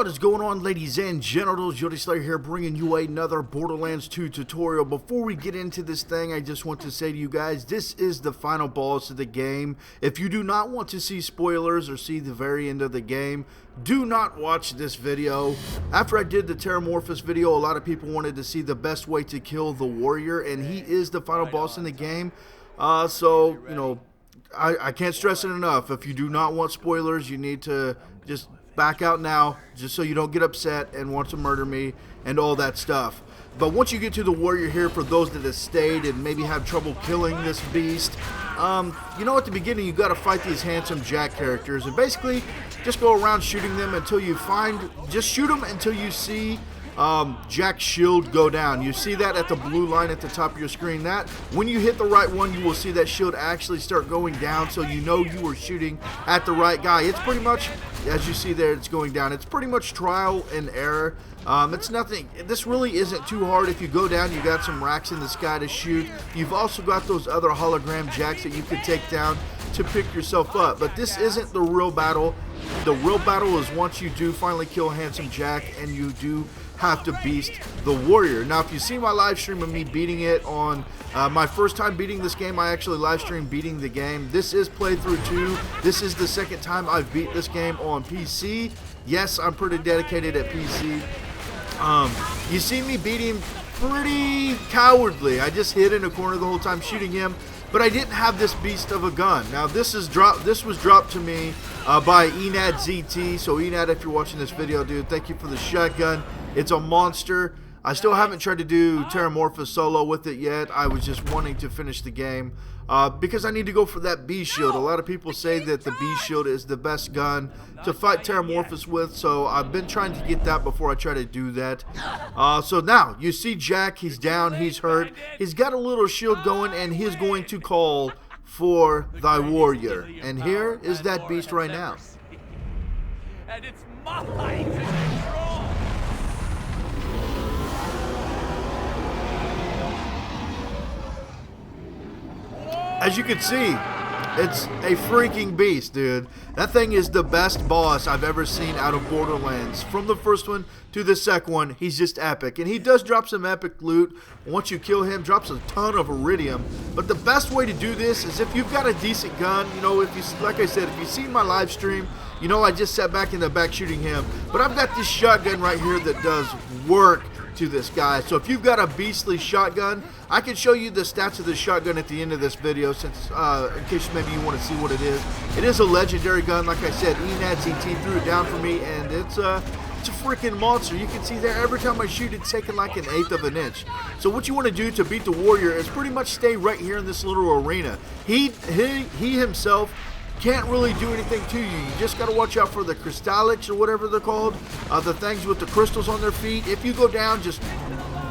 What is going on, ladies and gentlemen? YOTESLAYA here, bringing you another Borderlands 2 tutorial. Before we get into this thing, I just want to say to you guys, this is the final boss of the game. If you do not want to see spoilers or see the very end of the game, do not watch this video. After I did the Terramorphous video, a lot of people wanted to see the best way to kill the warrior, and he is the final boss in the game. So, you know, I can't stress it enough. If you do not want spoilers, you need to just back out now, just so you don't get upset and want to murder me and all that stuff. But once you get to the warrior here, for those that have stayed and maybe have trouble killing this beast, you know, at the beginning you got to fight these handsome Jack characters, and basically just go around shooting them until you just shoot them until you see Jack's shield go down. You see that at the blue line at the top of your screen. That when you hit the right one, you will see that shield actually start going down, so you know you were shooting at the right guy. It's pretty much, as you see there, it's going down. It's pretty much trial and error. It's nothing. This really isn't too hard. If you go down, you got some racks in the sky to shoot. You've also got those other hologram Jacks that you could take down to pick yourself up. But this isn't the real battle. The real battle is once you do finally kill Handsome Jack and you do have to beast the warrior. Now, if you see my live stream of me beating it on my first time beating this game, I actually live streamed beating the game. This is playthrough 2. This is the second time I've beat this game on PC. Yes, I'm pretty dedicated at PC. You see me beat him pretty cowardly. I just hid in a corner the whole time shooting him, but I didn't have this beast of a gun. Now this was dropped to me by Enad ZT. So Enad, if you're watching this video, dude, thank you for the shotgun. It's a monster. I still haven't tried to do Terramorphous solo with it yet. I was just wanting to finish the game because I need to go for that B shield. A lot of people say that the B shield is the best gun to fight Terramorphous with, so I've been trying to get that before I try to do that. So now, you see Jack, he's down, he's hurt. He's got a little shield going, and he's going to call for thy warrior. And here is that beast right now. And it's mine to control. As you can see, it's a freaking beast, dude. That thing is the best boss I've ever seen out of Borderlands. From the first one to the second one, he's just epic. And he does drop some epic loot. Once you kill him, drops a ton of iridium. But the best way to do this is if you've got a decent gun. You know, if you, like I said, if you've seen my live stream, you know I just sat back in the back shooting him. But I've got this shotgun right here that does work to this guy. So if you've got a beastly shotgun, I can show you the stats of the shotgun at the end of this video, since in case maybe you want to see what it is. It is a legendary gun, like I said. Enad ZT threw it down for me, and it's a freaking monster. You can see there, every time I shoot, it's taking like 1/8 of an inch. So what you want to do to beat the warrior is pretty much stay right here in this little arena. He himself can't really do anything to you. You just got to watch out for the crystallics, or whatever they're called, the things with the crystals on their feet. If you go down, just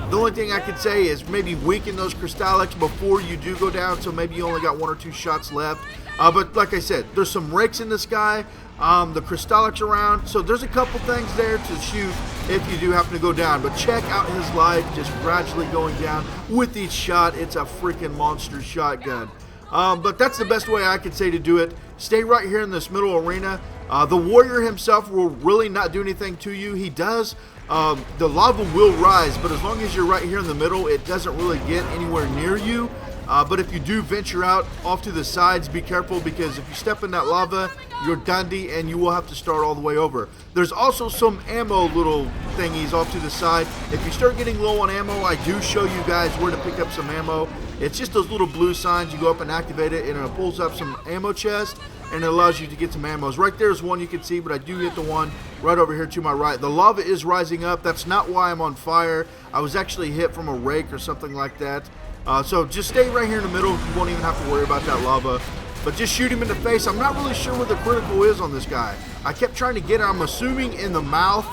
the only thing I could say is maybe weaken those crystallics before you do go down, so maybe you only got 1 or 2 shots left. But like I said, there's some rakes in the sky, the crystallics around, so there's a couple things there to shoot if you do happen to go down. But check out his life just gradually going down with each shot. It's a freaking monster shotgun. But that's the best way I could say to do it. Stay right here in this middle arena. The warrior himself will really not do anything to you. He does. The lava will rise, but as long as you're right here in the middle, it doesn't really get anywhere near you. But if you do venture out off to the sides, be careful, because if you step in that lava, you're Dundee and you will have to start all the way over. There's also some ammo little thingies off to the side. If you start getting low on ammo, I do show you guys where to pick up some ammo. It's just those little blue signs. You go up and activate it, and it pulls up some ammo chest, and it allows you to get some ammos. Right there is one you can see, but I do hit the one right over here to my right. The lava is rising up. That's not why I'm on fire. I was actually hit from a rake or something like that. So just stay right here in the middle. You won't even have to worry about that lava. But just shoot him in the face. I'm not really sure what the critical is on this guy. I kept trying to get it, I'm assuming in the mouth.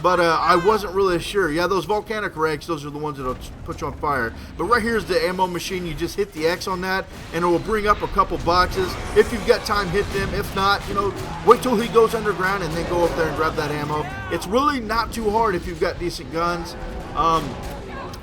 But I wasn't really sure. Yeah, those volcanic rakes, those are the ones that'll put you on fire. But right here's the ammo machine. You just hit the X on that, and it will bring up a couple boxes. If you've got time, hit them. If not, you know, wait till he goes underground and then go up there and grab that ammo. It's really not too hard if you've got decent guns.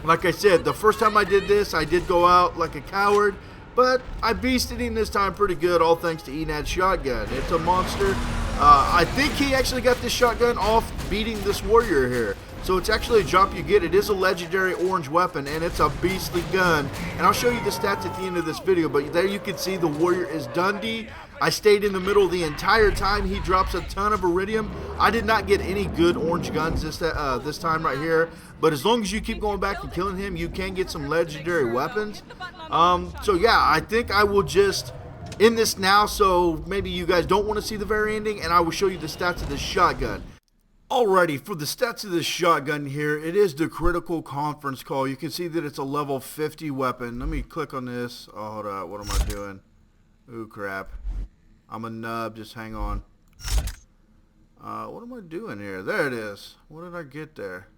Like I said, the first time I did this, I did go out like a coward, but I beasted him this time pretty good, all thanks to Enad's shotgun. It's a monster. I think he actually got this shotgun off beating this warrior here. So it's actually a drop you get. It is a legendary orange weapon, and it's a beastly gun. And I'll show you the stats at the end of this video, but there you can see the warrior is Dundee. I stayed in the middle the entire time. He drops a ton of iridium. I did not get any good orange guns this time right here, but as long as you keep going back and killing him, you can get some legendary weapons. So yeah, I think I will just end this now, so maybe you guys don't want to see the very ending, and I will show you the stats of this shotgun. Alrighty, for the stats of this shotgun here, it is the critical conference call. You can see that it's a level 50 weapon. Let me click on this. Oh, hold up. What am I doing? Ooh, crap. I'm a nub. Just hang on. What am I doing here? There it is. What did I get there?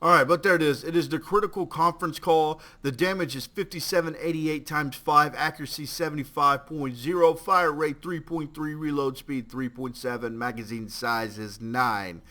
Alright, but there it is. It is the critical conference call. The damage is 5788 times 5, accuracy 75.0, fire rate 3.3, reload speed 3.7, magazine size is 9.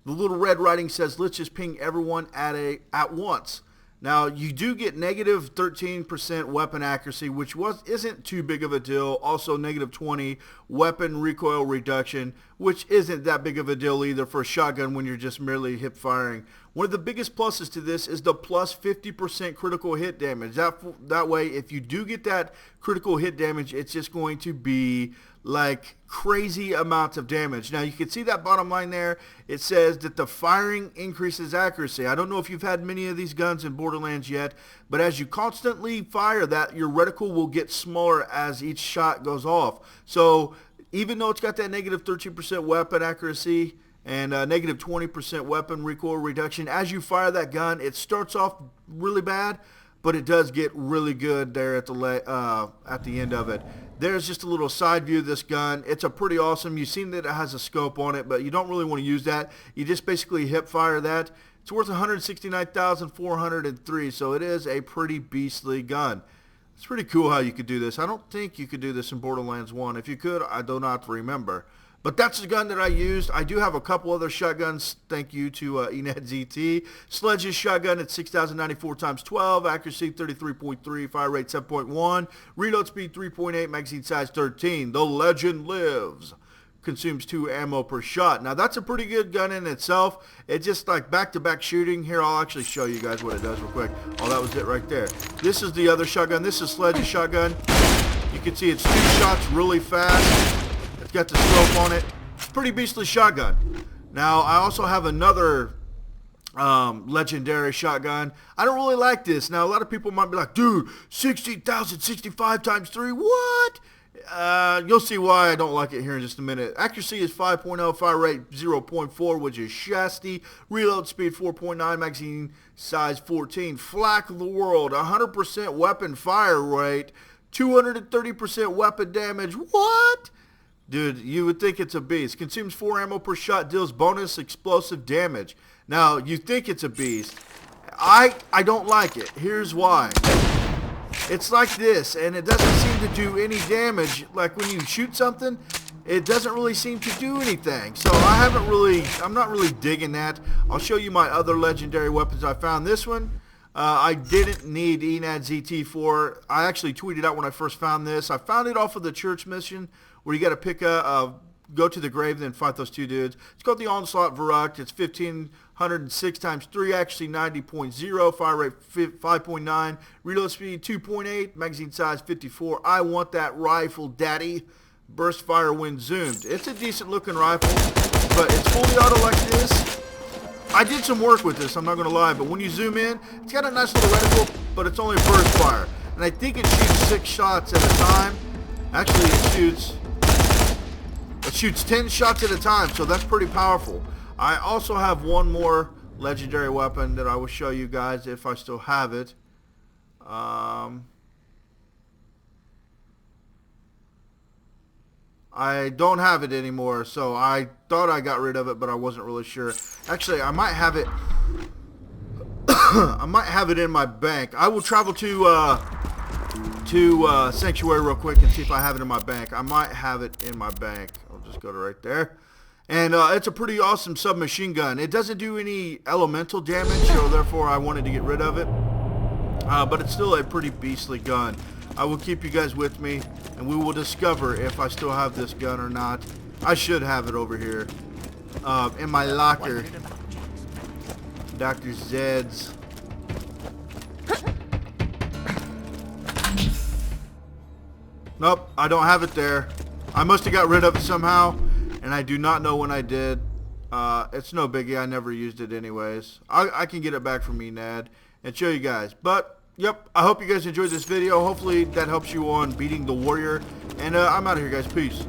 The little red writing says, let's just ping everyone at once. Now, you do get negative 13% weapon accuracy, which isn't too big of a deal. Also, negative 20 weapon recoil reduction, which isn't that big of a deal either for a shotgun when you're just merely hip firing. One of the biggest pluses to this is the plus 50% critical hit damage. That way, if you do get that critical hit damage, it's just going to be like crazy amounts of damage. Now, you can see that bottom line there. It says that the firing increases accuracy. I don't know if you've had many of these guns in Borderlands yet, but as you constantly fire that, your reticle will get smaller as each shot goes off. So even though it's got that negative 13% weapon accuracy and negative 20% weapon recoil reduction, as you fire that gun, it starts off really bad, but it does get really good there at the end of it. There's just a little side view of this gun. It's a pretty awesome. You've seen that it has a scope on it, but you don't really want to use that. You just basically hip fire that. It's worth 169,403, so it is a pretty beastly gun. It's pretty cool how you could do this. I don't think you could do this in Borderlands 1. If you could, I do not remember. But that's the gun that I used. I do have a couple other shotguns. Thank you to ENADZT. Sledge's shotgun at 6,094 times 12. Accuracy 33.3. Fire rate 7.1. Reload speed 3.8. Magazine size 13. The legend lives. Consumes 2 ammo per shot. Now that's a pretty good gun in itself. It's just like back-to-back shooting. Here, I'll actually show you guys what it does real quick. Oh, that was it right there. This is the other shotgun. This is Sledge's shotgun. You can see it's 2 shots really fast. It's got the scope on it. It's a pretty beastly shotgun. Now, I also have another legendary shotgun. I don't really like this. Now, a lot of people might be like, dude, 60,065 times 3, what? You'll see why I don't like it here in just a minute. Accuracy is 5.0, fire rate 0.4, which is shasty. Reload speed 4.9, magazine size 14. Flak of the world, 100% weapon fire rate, 230% weapon damage. What? Dude, you would think it's a beast. Consumes 4 ammo per shot, deals bonus explosive damage. Now, you think it's a beast. I don't like it. Here's why. It's like this, and it doesn't seem to do any damage. Like when you shoot something, it doesn't really seem to do anything. So I'm not really digging that. I'll show you my other legendary weapons I found. This one, I didn't need ENADZT for. I actually tweeted out when I first found this. I found it off of the church mission where you got to go to the grave and then fight those 2 dudes. It's called the Onslaught Verrucht. It's 1,506 times 3, actually 90.0, fire rate 5.9, reload speed 2.8, magazine size 54. I want that rifle, daddy. Burst fire when zoomed. It's a decent looking rifle, but it's fully auto like this. I did some work with this, I'm not going to lie, but when you zoom in, it's got a nice little reticle, but it's only burst fire. And I think it shoots 6 shots at a time. Actually, it shoots 10 shots at a time, so that's pretty powerful. I also have one more legendary weapon that I will show you guys if I still have it. I don't have it anymore, so I thought I got rid of it, but I wasn't really sure. Actually, I might have it. I might have it in my bank. I will travel to Sanctuary real quick and see if I have it in my bank. I might have it in my bank. I'll just go to right there. And it's a pretty awesome submachine gun. It doesn't do any elemental damage, so therefore I wanted to get rid of it. but it's still a pretty beastly gun. I will keep you guys with me, and we will discover if I still have this gun or not. I should have it over here in my locker. Dr. Zed's. Nope, I don't have it there. I must have got rid of it somehow, and I do not know when I did. It's no biggie. I never used it anyways. I can get it back from me, Ned, and show you guys. But, yep, I hope you guys enjoyed this video. Hopefully that helps you on beating the warrior. And I'm out of here, guys. Peace.